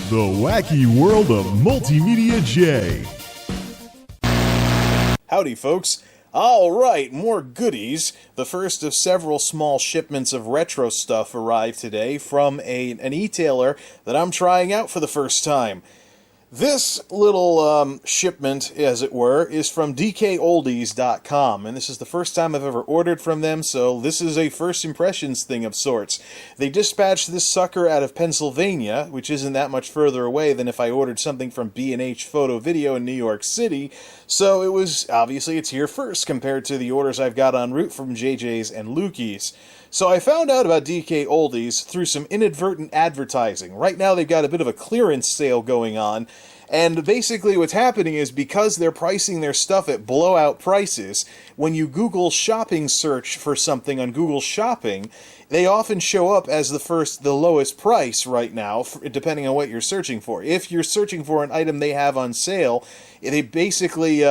The wacky world of MultimediaJay. Howdy, folks. Alright, more goodies. The first of several small shipments of retro stuff arrived today from an eTailer that I'm trying out for the first time. This little shipment, as it were, is from DKOldies.com, and this is the first time I've ever ordered from them, so this is a first impressions thing of sorts. They dispatched this sucker out of Pennsylvania, which isn't that much further away than if I ordered something from B&H Photo Video in New York City, so it was, obviously, it's here first compared to the orders I've got en route from JJ's and Lukey's. So I found out about DKOldies through some inadvertent advertising. Right now they've got a bit of a clearance sale going on, and basically what's happening is because they're pricing their stuff at blowout prices, when you Google shopping search for something on Google Shopping, they often show up as the lowest price right now, depending on what you're searching for. If you're searching for an item they have on sale, they basically...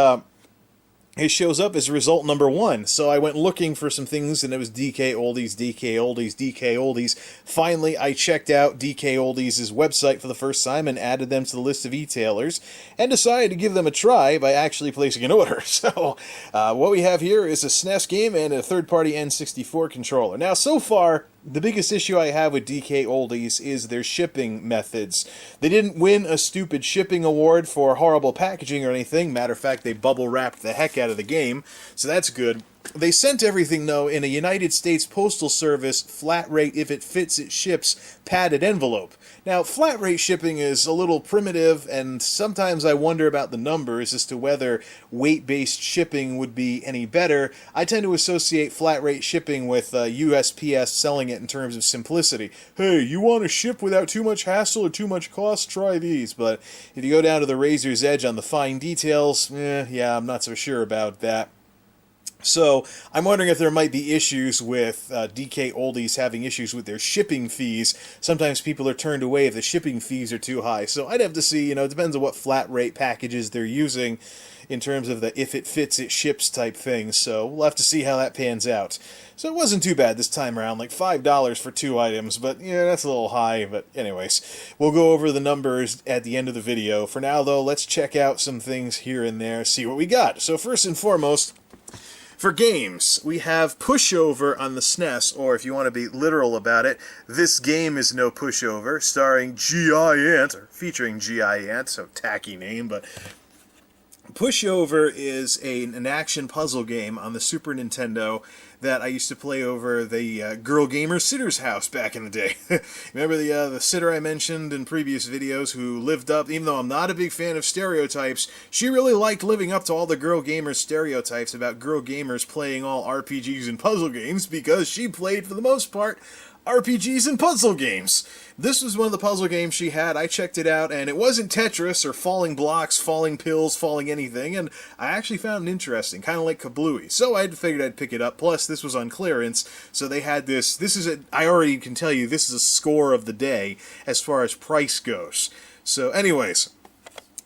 it shows up as result number 1. So I went looking for some things, and it was DKOldies, DKOldies, DKOldies. Finally, I checked out DKOldies' website for the first time and added them to the list of e-tailers, and decided to give them a try by actually placing an order. So, what we have here is a SNES game and a third-party N64 controller. Now, so far, the biggest issue I have with DKOldies is their shipping methods. They didn't win a stupid shipping award for horrible packaging or anything. Matter of fact, they bubble-wrapped the heck out of the game, so that's good. They sent everything, though, in a United States Postal Service flat rate, if it fits, it ships, padded envelope. Now, flat rate shipping is a little primitive, and sometimes I wonder about the numbers as to whether weight-based shipping would be any better. I tend to associate flat rate shipping with USPS selling it in terms of simplicity. Hey, you want to ship without too much hassle or too much cost? Try these. But if you go down to the razor's edge on the fine details, yeah, I'm not so sure about that. So, I'm wondering if there might be issues with DKOldies having issues with their shipping fees. Sometimes people are turned away if the shipping fees are too high. So, I'd have to see, it depends on what flat rate packages they're using in terms of the if it fits, it ships type thing. So, we'll have to see how that pans out. So, it wasn't too bad this time around, like $5 for 2 items, but yeah, that's a little high. But anyways, we'll go over the numbers at the end of the video. For now, though, let's check out some things here and there, see what we got. So, first and foremost, for games, we have Pushover on the SNES, or if you want to be literal about it, This Game Is No Pushover, starring G.I. Ant, or featuring G.I. Ant, so tacky name, but Pushover is an action puzzle game on the Super Nintendo that I used to play over the girl gamer sitter's house back in the day. Remember the sitter I mentioned in previous videos who lived up, even though I'm not a big fan of stereotypes, she really liked living up to all the girl gamers stereotypes about girl gamers playing all RPGs and puzzle games because she played, for the most part, RPGs and puzzle games. This was one of the puzzle games she had. I checked it out, and it wasn't Tetris or falling blocks, falling pills, falling anything, and I actually found it interesting, kind of like Kablooey. So I figured I'd pick it up. Plus, this was on clearance, so they had this. I already can tell you, this is a score of the day as far as price goes. So, anyways,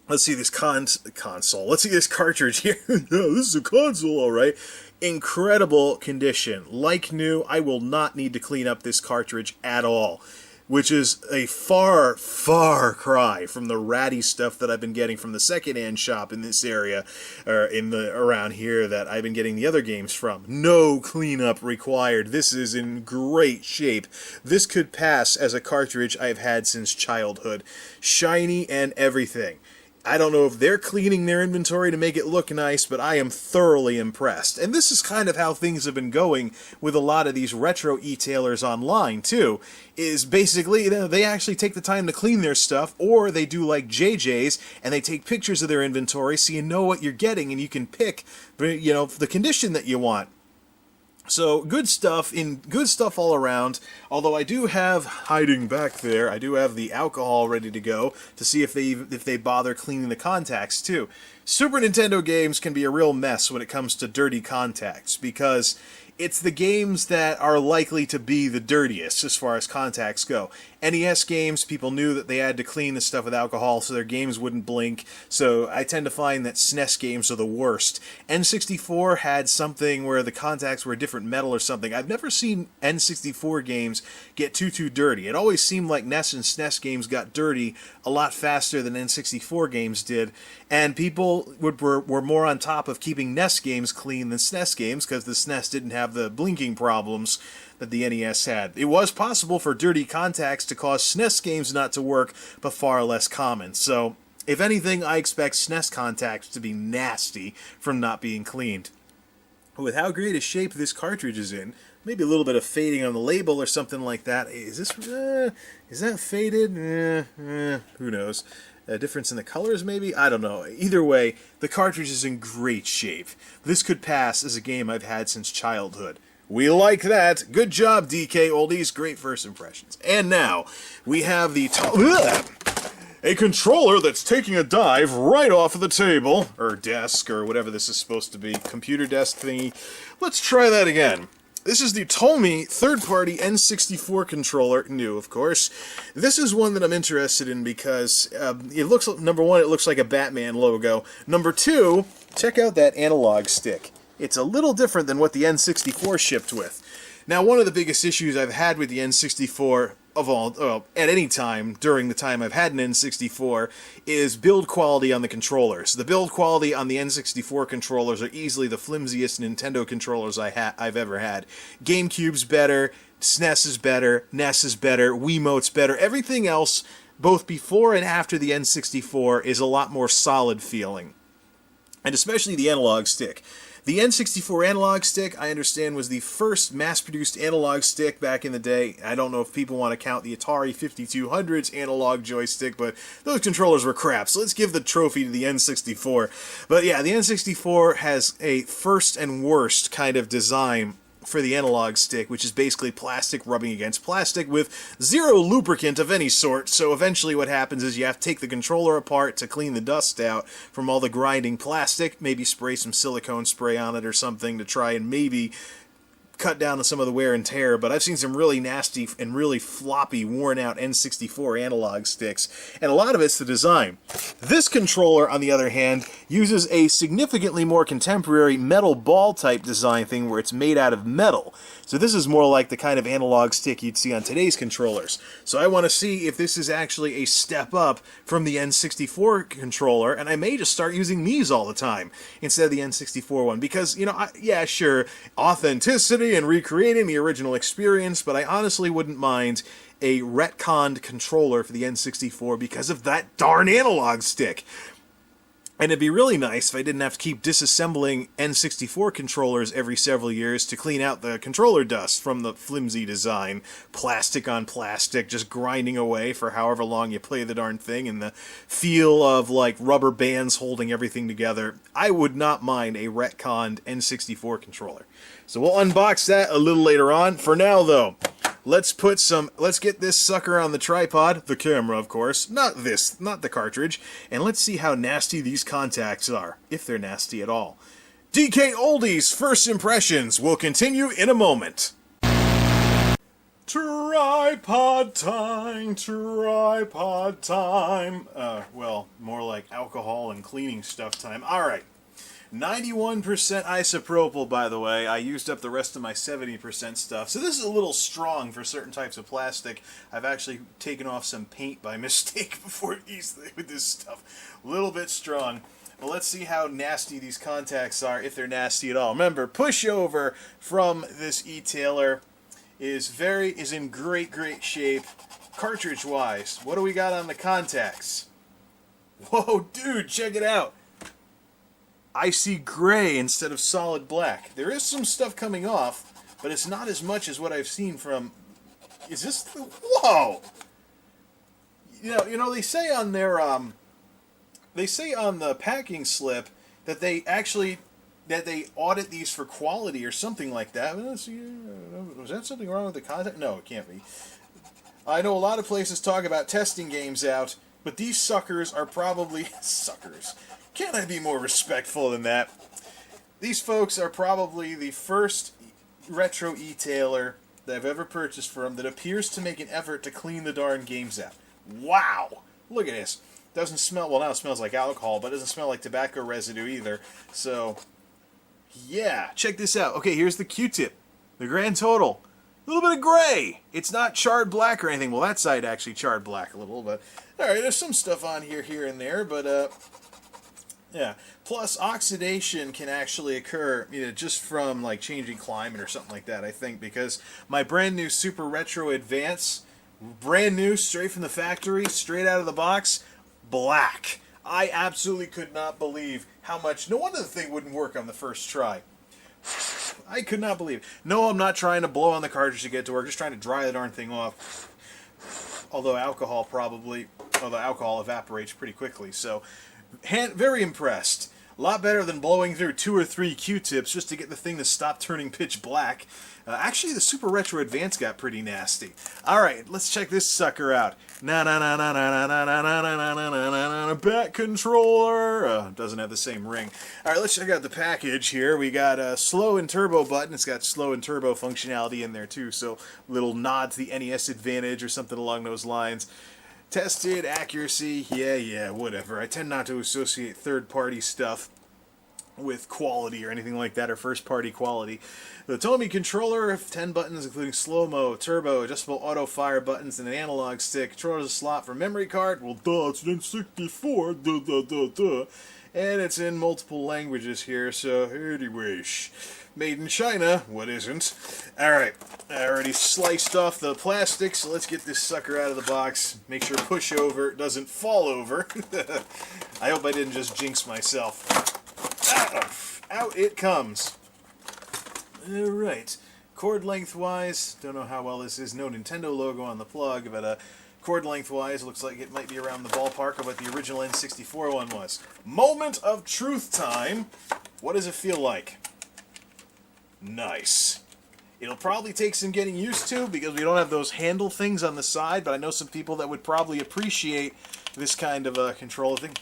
let's see this console. Let's see this cartridge here. No, this is a console, all right. Incredible condition. Like new, I will not need to clean up this cartridge at all, which is a far, far cry from the ratty stuff that I've been getting from the secondhand shop in this area, or around here that I've been getting the other games from. No cleanup required. This is in great shape. This could pass as a cartridge I've had since childhood. Shiny and everything. I don't know if they're cleaning their inventory to make it look nice, but I am thoroughly impressed. And this is kind of how things have been going with a lot of these retro e-tailers online, too, is basically, they actually take the time to clean their stuff, or they do like JJ's, and they take pictures of their inventory so you know what you're getting, and you can pick, the condition that you want. So, good stuff all around, although I do have, hiding back there, I do have the alcohol ready to go to see if they bother cleaning the contacts, too. Super Nintendo games can be a real mess when it comes to dirty contacts, because it's the games that are likely to be the dirtiest as far as contacts go. NES games, people knew that they had to clean the stuff with alcohol so their games wouldn't blink, so I tend to find that SNES games are the worst. N64 had something where the contacts were a different metal or something. I've never seen N64 games get too dirty. It always seemed like NES and SNES games got dirty a lot faster than N64 games did, and people were more on top of keeping NES games clean than SNES games because the SNES didn't have the blinking problems that the NES had. It was possible for dirty contacts to cause SNES games not to work, but far less common. So, if anything, I expect SNES contacts to be nasty from not being cleaned. With how great a shape this cartridge is in, maybe a little bit of fading on the label or something like that. Is that faded? Who knows? A difference in the colors, maybe? I don't know. Either way, the cartridge is in great shape. This could pass as a game I've had since childhood. We like that. Good job, DKOldies. Great first impressions. And now, we have a controller that's taking a dive right off of the table, or desk, or whatever this is supposed to be, computer desk thingy. Let's try that again. This is the Tomy third-party N64 controller, new of course. This is one that I'm interested in because it looks, number one, it looks like a Batman logo. Number two, check out that analog stick. It's a little different than what the N64 shipped with. Now, one of the biggest issues I've had with the N64 at any time during the time I've had an N64 is build quality on the controllers. The build quality on the N64 controllers are easily the flimsiest Nintendo controllers I've ever had. GameCube's better, SNES is better, NES is better, Wiimote's better. Everything else, both before and after the N64, is a lot more solid feeling. And especially the analog stick. The N64 analog stick, I understand, was the first mass-produced analog stick back in the day. I don't know if people want to count the Atari 5200's analog joystick, but those controllers were crap, so let's give the trophy to the N64. But yeah, the N64 has a first and worst kind of design for the analog stick, which is basically plastic rubbing against plastic with zero lubricant of any sort, so eventually what happens is you have to take the controller apart to clean the dust out from all the grinding plastic, maybe spray some silicone spray on it or something to try and maybe cut down on some of the wear and tear, but I've seen some really nasty and really floppy, worn-out N64 analog sticks, and a lot of it's the design. This controller, on the other hand, uses a significantly more contemporary metal ball-type design thing where it's made out of metal. So this is more like the kind of analog stick you'd see on today's controllers. So I want to see if this is actually a step up from the N64 controller, and I may just start using these all the time instead of the N64 one, because, you know, yeah, sure, authenticity and recreating the original experience, but I honestly wouldn't mind a retconned controller for the N64 because of that darn analog stick. And it'd be really nice if I didn't have to keep disassembling N64 controllers every several years to clean out the controller dust from the flimsy design. Plastic on plastic, just grinding away for however long you play the darn thing, and the feel of, like, rubber bands holding everything together. I would not mind a retconned N64 controller. So we'll unbox that a little later on. For now, though, let's get this sucker on the tripod, the camera, of course, not the cartridge, and let's see how nasty these contacts are, if they're nasty at all. DKOldies first impressions will continue in a moment. Tripod time, tripod time. Well, more like alcohol and cleaning stuff time. All right. 91% isopropyl, by the way. I used up the rest of my 70% stuff. So this is a little strong for certain types of plastic. I've actually taken off some paint by mistake before easily with this stuff. A little bit strong. Well, let's see how nasty these contacts are, if they're nasty at all. Remember, Pushover from this eTailer is in great shape. Cartridge-wise, what do we got on the contacts? Whoa, dude, check it out. I see gray instead of solid black. There is some stuff coming off, but it's not as much as what I've seen from... Is this... Whoa! You know, they say on their, they say on the packing slip that they audit these for quality or something like that. Was that something wrong with the contact? No, it can't be. I know a lot of places talk about testing games out, but these suckers are probably... Suckers. Can't I be more respectful than that? These folks are probably the first retro eTailer that I've ever purchased from that appears to make an effort to clean the darn games out. Wow! Look at this. Doesn't smell, well now it smells like alcohol, but it doesn't smell like tobacco residue either. So, yeah, check this out. Okay, here's the Q-tip. The grand total. A little bit of gray. It's not charred black or anything. Well, that side actually charred black a little, but alright, there's some stuff on here and there, but yeah. Plus, oxidation can actually occur, just from like changing climate or something like that, I think, because my brand new Super Retro Advance, brand new, straight from the factory, straight out of the box, black. I absolutely could not believe how much. No wonder the thing wouldn't work on the first try. I could not believe. No, I'm not trying to blow on the cartridge to get it to work. Just trying to dry the darn thing off. Although alcohol evaporates pretty quickly. So, very impressed. A lot better than blowing through 2 or 3 Q-tips just to get the thing to stop turning pitch black. Actually, the Super Retro Advance got pretty nasty. Alright, let's check this sucker out. Back controller. Doesn't have the same ring. Alright, let's check out the package here. We got a slow and turbo button. It's got slow and turbo functionality in there too, so little nod to the NES Advantage or something along those lines. Tested, accuracy, yeah, whatever. I tend not to associate third-party stuff with quality or anything like that, or first-party quality. The Tomy controller, 10 buttons including slow-mo, turbo, adjustable auto-fire buttons, and an analog stick. Controller's a slot for memory card. Well, duh, it's an N64, And it's in multiple languages here, so anyways. Made in China, what isn't? Alright, I already sliced off the plastic, so let's get this sucker out of the box. Make sure Pushover doesn't fall over. I hope I didn't just jinx myself. Out it comes. Alright, cord length-wise, don't know how well this is. No Nintendo logo on the plug, but cord length-wise, looks like it might be around the ballpark of what the original N64 one was. Moment of truth time. What does it feel like? Nice. It'll probably take some getting used to because we don't have those handle things on the side, but I know some people that would probably appreciate this kind of a controller thing.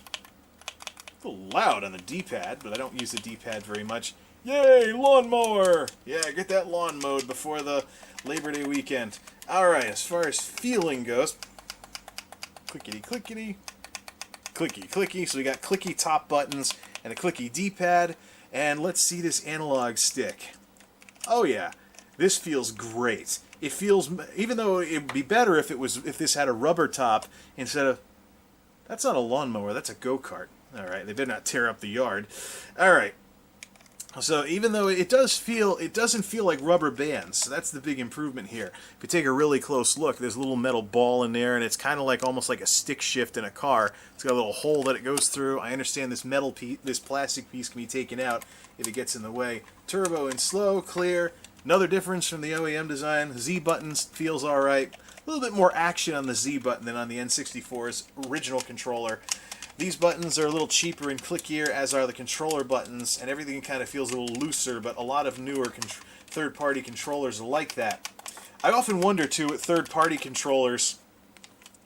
A little loud on the D-pad, but I don't use the D-pad very much. Yay, lawnmower! Yeah, get that lawn mowed before the Labor Day weekend. Alright, as far as feeling goes, clickety clickety, clicky clicky. So we got clicky top buttons and a clicky D-pad, and let's see this analog stick. Oh yeah, this feels great. It feels, even though it would be better if this had a rubber top instead of. That's not a lawnmower. That's a go-kart. All right, they better not tear up the yard. All right. So even though it doesn't feel like rubber bands. So that's the big improvement here. If you take a really close look, there's a little metal ball in there, and it's kind of like almost like a stick shift in a car. It's got a little hole that it goes through. I understand this metal piece, this plastic piece can be taken out if it gets in the way. Turbo and slow, clear. Another difference from the OEM design. Z buttons feels all right. A little bit more action on the Z button than on the N64's original controller. These buttons are a little cheaper and clickier, as are the controller buttons, and everything kind of feels a little looser, but a lot of newer third-party controllers are like that. I often wonder, too, with third-party controllers,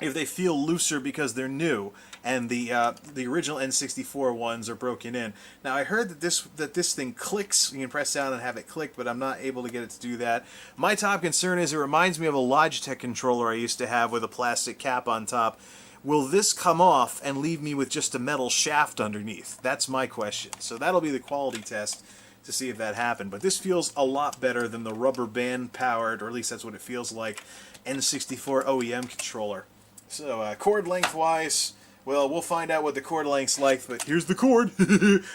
if they feel looser because they're new, and the original N64 ones are broken in. Now, I heard that this thing clicks. You can press down and have it click, but I'm not able to get it to do that. My top concern is it reminds me of a Logitech controller I used to have with a plastic cap on top. Will this come off and leave me with just a metal shaft underneath? That's my question. So that'll be the quality test to see if that happened. But this feels a lot better than the rubber band powered, or at least that's what it feels like, N64 OEM controller. So cord length wise, well, we'll find out what the cord length's like, but here's the cord.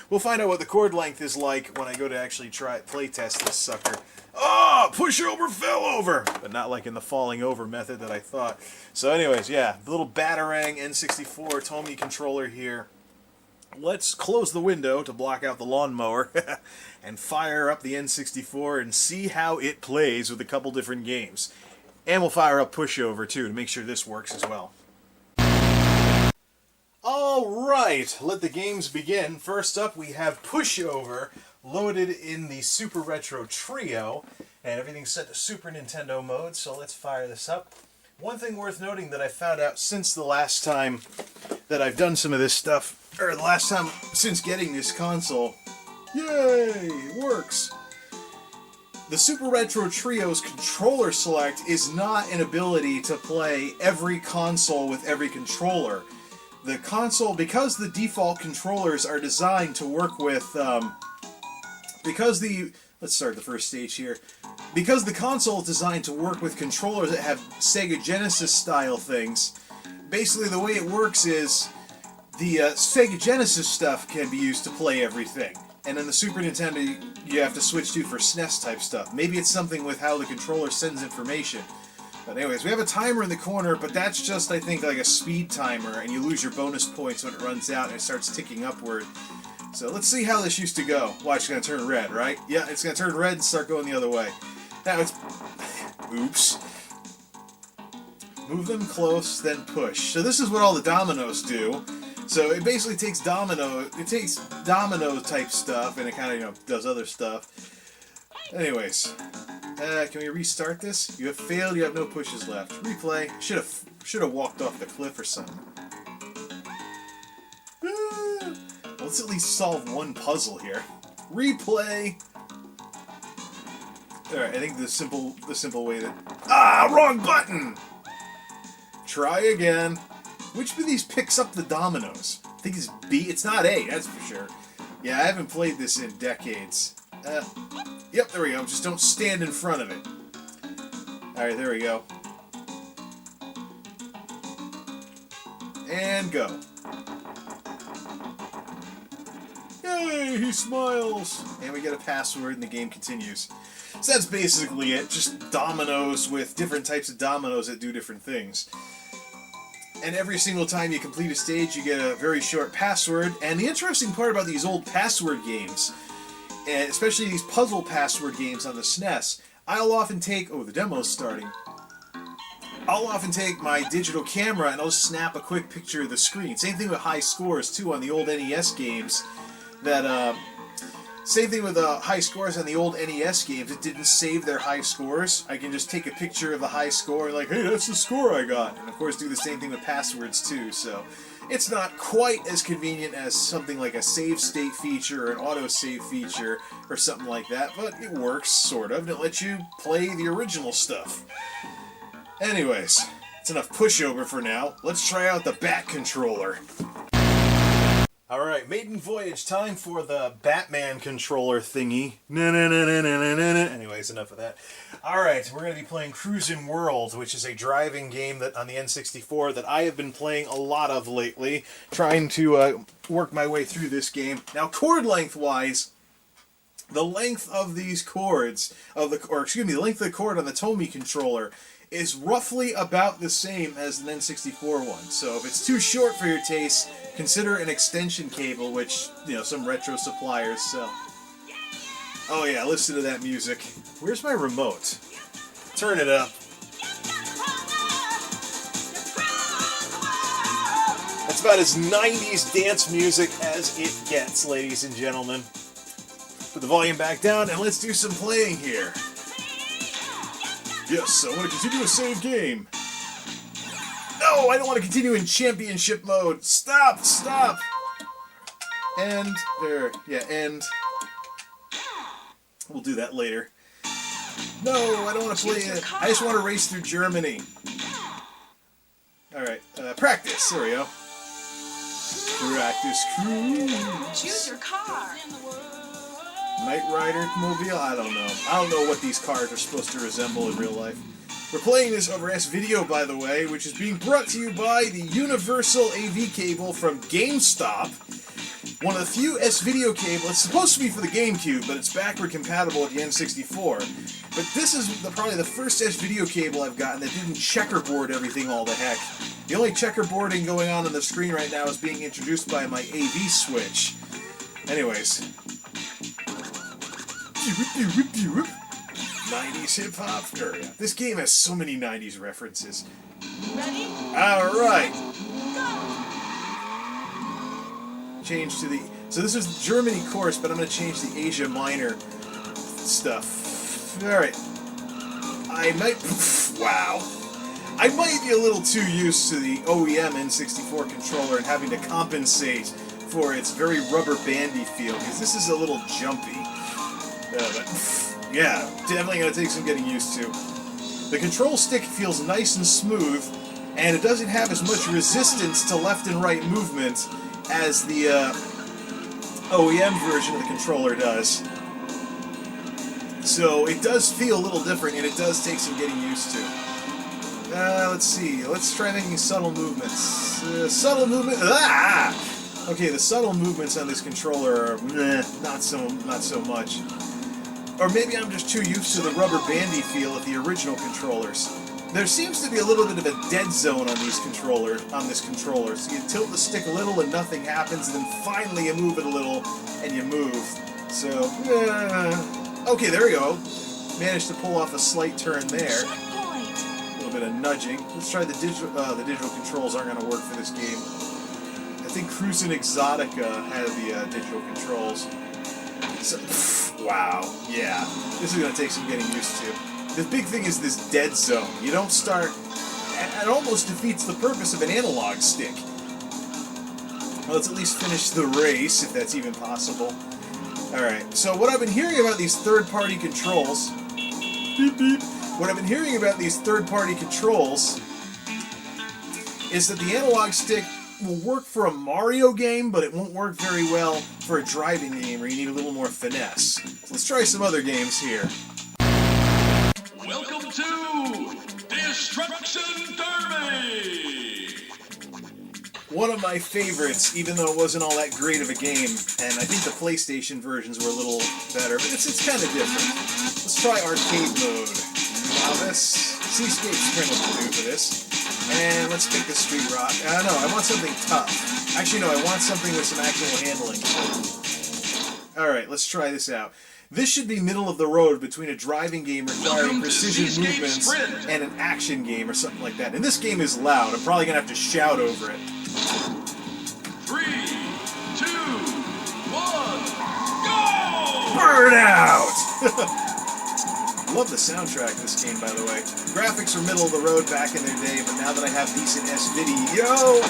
We'll find out what the cord length is like when I go to actually play test this sucker. Oh, Pushover fell over! But not like in the falling over method that I thought. So anyways, yeah, the little Batarang N64 Tomy controller here. Let's close the window to block out the lawnmower and fire up the N64 and see how it plays with a couple different games. And we'll fire up Pushover too to make sure this works as well. Alright, let the games begin. First up, we have Pushover loaded in the Super Retro Trio, and everything's set to Super Nintendo mode, so let's fire this up. One thing worth noting that I found out since the last time that I've done some of this stuff, or the last time since getting this console, yay, it works. the Super Retro Trio's controller select is not an ability to play every console with every controller. The console, because the default controllers are designed to work with, let's start the first stage here. Because the console is designed to work with controllers that have Sega Genesis style things, basically the way it works is the Sega Genesis stuff can be used to play everything. And then the Super Nintendo you have to switch to for SNES type stuff. Maybe it's something with how the controller sends information. But anyways, we have a timer in the corner, but that's just, I think, like a speed timer, and you lose your bonus points when it runs out and it starts ticking upward. So let's see how this used to go. Watch, it's going to turn red, right? Yeah, it's going to turn red and start going the other way. Now it's... Oops. Move them close, then push. So this is what all the dominoes do. So it basically takes domino type stuff, and it kind of, does other stuff. Anyways, can we restart this? You have failed. You have no pushes left. Replay. Should have walked off the cliff or something. Well, let's at least solve one puzzle here. Replay. All right. I think the simple way that wrong button. Try again. Which of these picks up the dominoes? I think it's B. It's not A, that's for sure. Yeah, I haven't played this in decades. Yep, there we go. Just don't stand in front of it. Alright, there we go. And go. Yay, he smiles! And we get a password and the game continues. So that's basically it. Just dominoes with different types of dominoes that do different things. And every single time you complete a stage, you get a very short password. And the interesting part about these old password games, and especially these puzzle password games on the SNES, I'll often take... Oh, the demo's starting. I'll often take my digital camera and I'll snap a quick picture of the screen. Same thing with high scores, too, on the old NES games. Same thing with high scores on the old NES games. It didn't save their high scores. I can just take a picture of the high score and like, hey, that's the score I got. And of course do the same thing with passwords too. So it's not quite as convenient as something like a save state feature or an autosave feature or something like that, but it works, sort of, and it lets you play the original stuff. Anyways, it's enough pushover for now. Let's try out the Bat controller. Alright, maiden voyage, time for the Batman controller thingy. Anyways, enough of that. Alright, we're going to be playing Cruisin' World, which is a driving game that on the N64 that I have been playing a lot of lately, trying to work my way through this game. Now, chord length-wise, the length of these chords, the length of the chord on the Tomy controller is roughly about the same as the N64 one. So if it's too short for your taste, consider an extension cable, which, some retro suppliers sell. Oh yeah, listen to that music. Where's my remote? Turn it up. That's about as 90s dance music as it gets, ladies and gentlemen. Put the volume back down and let's do some playing here. Yes, I want to continue a save game. No, I don't want to continue in championship mode. Stop, stop. End. There. Yeah, end. We'll do that later. No, I don't want to play it. I just want to race through Germany. Alright, practice. There we go. Practice cruise. Choose your car. Knight Rider mobile? I don't know. I don't know what these cars are supposed to resemble in real life. We're playing this over S-Video, by the way, which is being brought to you by the Universal AV cable from GameStop. One of the few S-Video cables. It's supposed to be for the GameCube, but it's backward compatible with the N64. But this is probably the first S-Video cable I've gotten that didn't checkerboard everything all the heck. The only checkerboarding going on the screen right now is being introduced by my AV switch. Anyways. 90s hip-hop. This game has so many 90s references. Ready? Alright. Change to the... So this is Germany course, but I'm going to change the Asia Minor stuff. Alright. I might... Wow. I might be a little too used to the OEM N64 controller and having to compensate for its very rubber bandy feel, because this is a little jumpy. Yeah, definitely gonna take some getting used to. The control stick feels nice and smooth, and it doesn't have as much resistance to left and right movement as the OEM version of the controller does. So it does feel a little different, and it does take some getting used to. Let's see. Let's try making subtle movements. Subtle movement. Ah! Okay, the subtle movements on this controller are not so much. Or maybe I'm just too used to the rubber bandy feel of the original controllers. There seems to be a little bit of a dead zone on this controller. So you tilt the stick a little and nothing happens, and then finally you move it a little and you move. So, okay, there we go. Managed to pull off a slight turn there. A little bit of nudging. Let's try the digital. The digital controls aren't going to work for this game. I think Cruisin' Exotica had the digital controls. So, wow, yeah. This is going to take some getting used to. The big thing is this dead zone. You don't start... It almost defeats the purpose of an analog stick. Well, let's at least finish the race, if that's even possible. Alright, so what I've been hearing about these third-party controls... Beep, beep. What I've been hearing about these third-party controls is that the analog stick will work for a Mario game, but it won't work very well for a driving game where you need a little more finesse. So let's try some other games here. Welcome to Destruction Derby! One of my favorites, even though it wasn't all that great of a game, and I think the PlayStation versions were a little better, but it's kind of different. Let's try arcade mode. Now this, Seascape's pretty much do for this. And let's pick the Street Rock. No, I want something tough. Actually, no, I want something with some actual handling. Alright, let's try this out. This should be middle of the road between a driving game requiring precision movements and an action game or something like that. And this game is loud. I'm probably going to have to shout over it. 3, 2, 1, go! Burn out! Love the soundtrack of this game, by the way. Graphics were middle of the road back in their day, but now that I have decent S-video,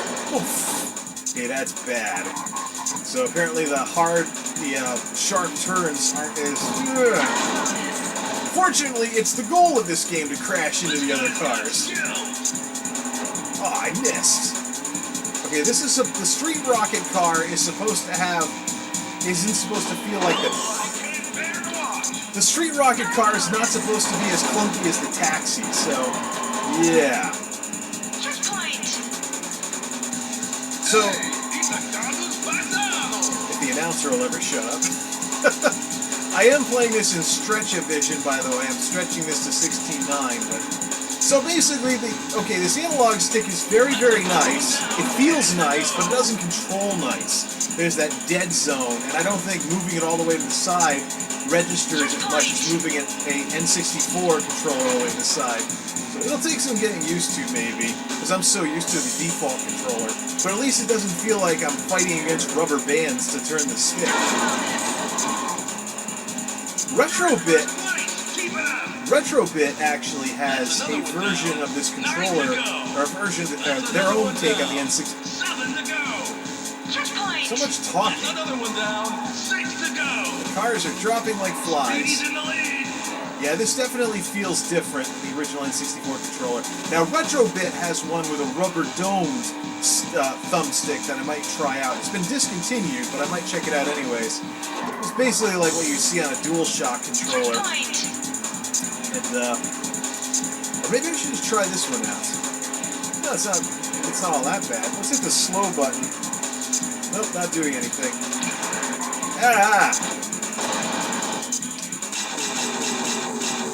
okay, that's bad. So apparently the sharp turns aren't as... Fortunately, it's the goal of this game to crash into the other cars. Oh, I missed. Okay, this is the Street Rocket car isn't supposed to feel like the Street Rocket car is not supposed to be as clunky as the Taxi, so yeah. So if the announcer will ever shut up. I am playing this in Stretch-O-Vision, by the way. I'm stretching this to 16:9, but so basically, this analog stick is very, very nice. It feels nice, but it doesn't control nice. There's that dead zone, and I don't think moving it all the way to the side registers as much as moving an N64 controller all the way to the side. So it'll take some getting used to, maybe, because I'm so used to the default controller. But at least it doesn't feel like I'm fighting against rubber bands to turn the stick. Retrobit actually has a version of this controller, or a version of their own take on the N64. So much talking. The cars are dropping like flies. Yeah, this definitely feels different than the original N64 controller. Now, Retrobit has one with a rubber-domed thumbstick that I might try out. It's been discontinued, but I might check it out anyways. It's basically like what you see on a DualShock controller. And, or maybe I should just try this one out. No, it's not all that bad. Let's hit the slow button. Nope, not doing anything. Ah!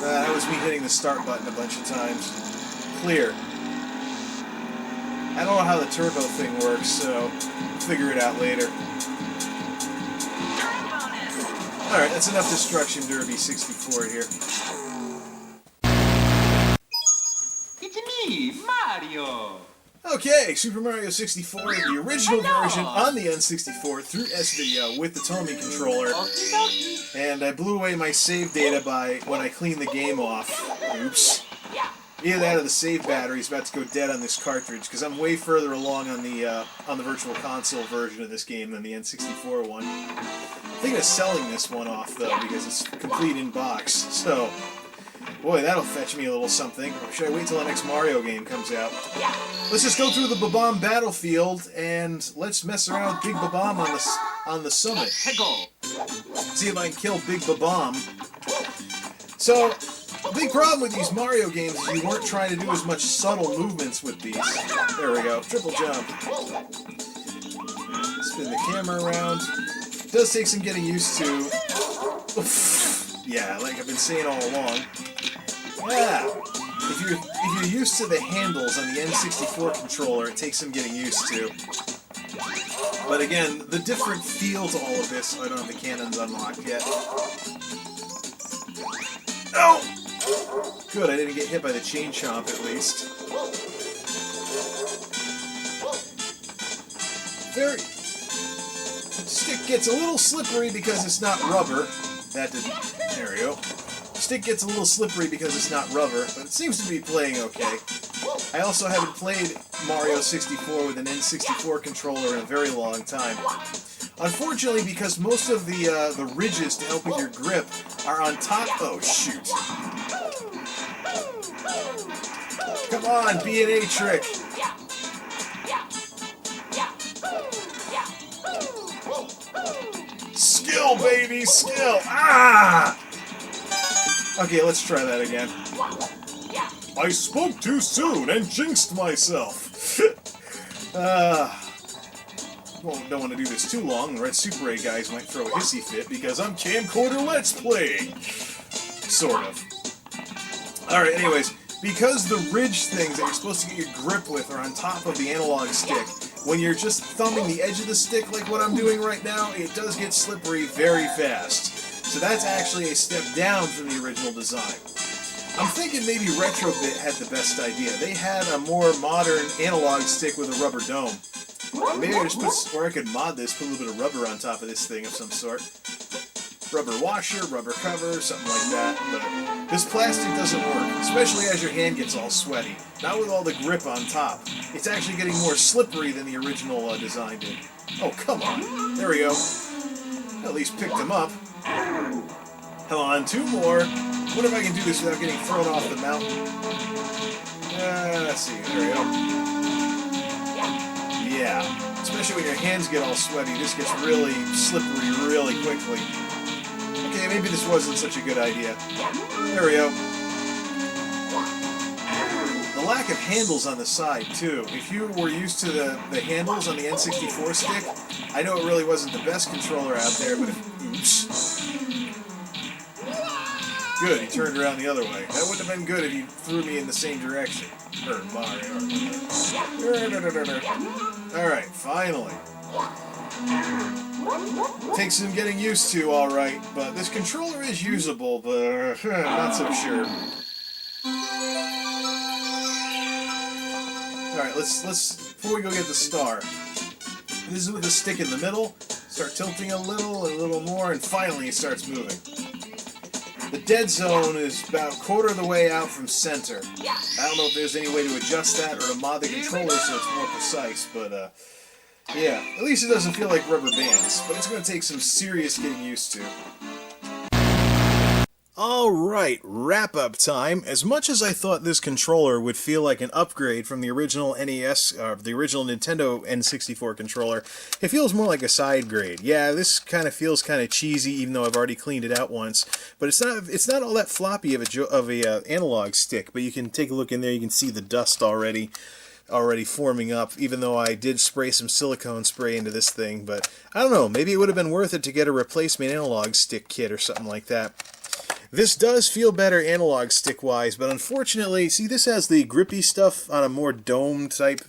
That was me hitting the start button a bunch of times. Clear. I don't know how the turbo thing works, so I'll figure it out later. Alright, that's enough Destruction Derby 64 here. It's me, Mario! Okay, Super Mario 64, the original version on the N64 through S-Video with the Tomy controller. And I blew away my save data when I cleaned the game off. Oops. Either that or the save battery's about to go dead on this cartridge, because I'm way further along on the Virtual Console version of this game than the N64 one. thinking of selling this one off, though, because it's complete in box. So, boy, that'll fetch me a little something. Or should I wait till the next Mario game comes out? Let's just go through the Bob-omb battlefield, and let's mess around with Big Bob-omb on the summit. See if I can kill Big Bob-omb. So, the big problem with these Mario games is you weren't trying to do as much subtle movements with these. There we go. Triple jump. Spin the camera around. It does take some getting used to. Oof. Yeah, like I've been saying all along. Yeah. If you're used to the handles on the N64 controller, it takes some getting used to. But again, the different feel to all of this, I don't have the cannons unlocked yet. Oh! Good, I didn't get hit by the chain chomp at least. The stick gets a little slippery because it's not rubber. That didn't. There we go. The stick gets a little slippery because it's not rubber, but it seems to be playing okay. I also haven't played Mario 64 with an N64 controller in a very long time. Unfortunately, because most of the ridges to help with your grip are on top. Oh shoot! Come on, be an A trick. Skill, baby, skill. Ah! Okay, let's try that again. I spoke too soon and jinxed myself. Well, don't want to do this too long. The Red Super 8 guys might throw a hissy fit because I'm camcorder Let's Playing. Sort of. Alright, anyways, because the ridge things that you're supposed to get your grip with are on top of the analog stick, when you're just thumbing the edge of the stick like what I'm doing right now, it does get slippery very fast. So that's actually a step down from the original design. I'm thinking maybe Retrobit had the best idea. They had a more modern analog stick with a rubber dome. Maybe I just put, or I could mod this, put a little bit of rubber on top of this thing of some sort. Rubber washer, rubber cover, something like that. But this plastic doesn't work, especially as your hand gets all sweaty. Not with all the grip on top. It's actually getting more slippery than the original design did. Oh, come on. There we go. At least picked him up. Come on, two more. I wonder if I can do this without getting thrown off the mountain. Let's see. There we go. Yeah. Especially when your hands get all sweaty, this gets really slippery really quickly. Okay, maybe this wasn't such a good idea. There we go. The lack of handles on the side, too. If you were used to the handles on the N64 stick, I know it really wasn't the best controller out there, but if... Oops. Good, he turned around the other way. That wouldn't have been good if you threw me in the same direction. Mario. Alright, finally. Takes some getting used to, alright, but this controller is usable, but not so sure. Alright, let's before we go get the star. This is with the stick in the middle. Start tilting a little more, and finally it starts moving. The dead zone is about a quarter of the way out from center. I don't know if there's any way to adjust that or to mod the controller so it's more precise, but yeah, at least it doesn't feel like rubber bands, but it's going to take some serious getting used to. Alright, wrap-up time. As much as I thought this controller would feel like an upgrade from the original NES, the original Nintendo N64 controller, it feels more like a side grade. Yeah, this kind of feels kind of cheesy, even though I've already cleaned it out once. But it's not all that floppy of a analog stick, but you can take a look in there, you can see the dust already forming up, even though I did spray some silicone spray into this thing. But I don't know, maybe it would have been worth it to get a replacement analog stick kit or something like that. This does feel better analog stick-wise, but unfortunately, see, this has the grippy stuff on a more dome type,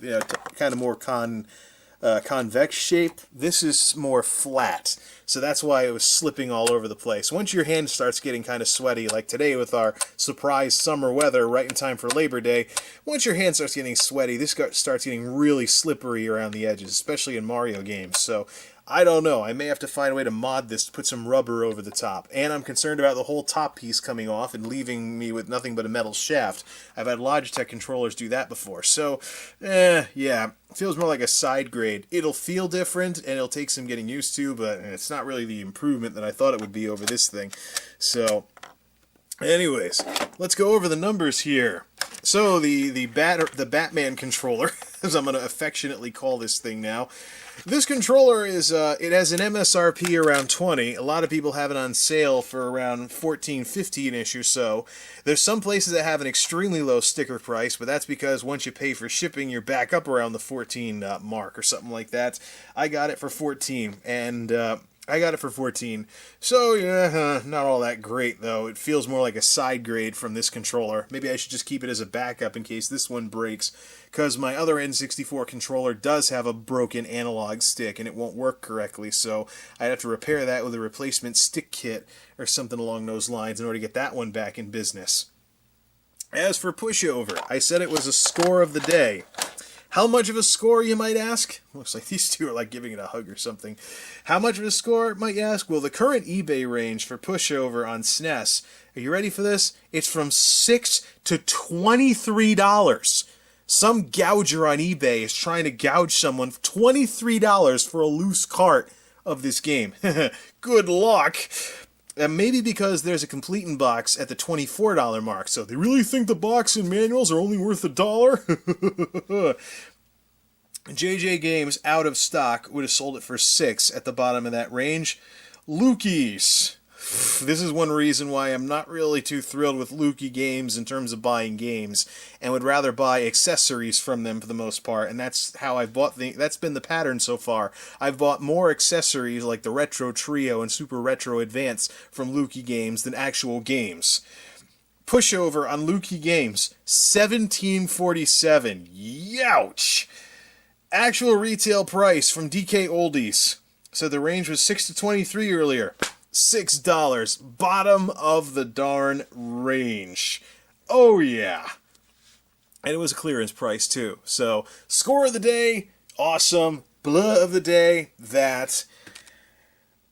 kind of more convex shape. This is more flat, so that's why it was slipping all over the place. Once your hand starts getting kind of sweaty, like today with our surprise summer weather right in time for Labor Day, once your hand starts getting sweaty, this starts getting really slippery around the edges, especially in Mario games. So I don't know. I may have to find a way to mod this to put some rubber over the top. And I'm concerned about the whole top piece coming off and leaving me with nothing but a metal shaft. I've had Logitech controllers do that before. So, yeah. It feels more like a side grade. It'll feel different, and it'll take some getting used to, but it's not really the improvement that I thought it would be over this thing. So, anyways, let's go over the numbers here. So, the Batman controller, as I'm going to affectionately call this thing now, this controller is, it has an MSRP around 20. A lot of people have it on sale for around 14, 15-ish or so. There's some places that have an extremely low sticker price, but that's because once you pay for shipping, you're back up around the 14 mark or something like that. I got it for 14, and so, yeah, not all that great, though. It feels more like a side grade from this controller. Maybe I should just keep it as a backup in case this one breaks, because my other N64 controller does have a broken analog stick, and it won't work correctly, so I'd have to repair that with a replacement stick kit or something along those lines in order to get that one back in business. As for Pushover, I said it was a score of the day. How much of a score, you might ask? Looks like these two are like giving it a hug or something. How much of a score, might you ask? Well, the current eBay range for Pushover on SNES, are you ready for this? It's from $6 to $23. Some gouger on eBay is trying to gouge someone for $23 for a loose cart of this game. Good luck! Maybe because there's a complete in box at the $24 mark, so they really think the box and manuals are only worth $1? JJ Games, out of stock, would have sold it for $6 at the bottom of that range. Lukey's. This is one reason why I'm not really too thrilled with Lukey Games in terms of buying games, and would rather buy accessories from them for the most part, and that's how I've bought that's been the pattern so far. I've bought more accessories like the Retro Trio and Super Retro Advance from Lukey Games than actual games. Pushover on Lukey Games, $17.47. Youch! Actual retail price from DKOldies. So the range was 6 to 23 earlier. $6. Bottom of the darn range. Oh yeah. And it was a clearance price too. So, score of the day, awesome. Blah of the day, that.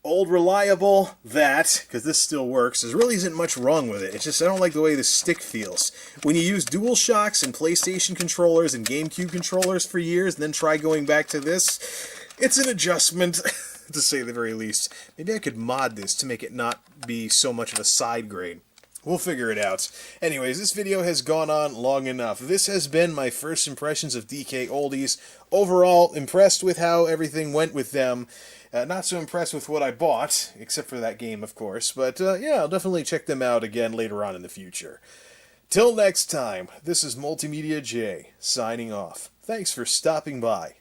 Old reliable, that. Because this still works. There really isn't much wrong with it. It's just I don't like the way the stick feels. When you use DualShocks and PlayStation controllers and GameCube controllers for years, and then try going back to this, it's an adjustment. To say the very least. Maybe I could mod this to make it not be so much of a side grade. We'll figure it out. Anyways, this video has gone on long enough. This has been my first impressions of DKOldies. Overall, impressed with how everything went with them. Not so impressed with what I bought, except for that game, of course. But, yeah, I'll definitely check them out again later on in the future. Till next time, this is MultimediaJay, signing off. Thanks for stopping by.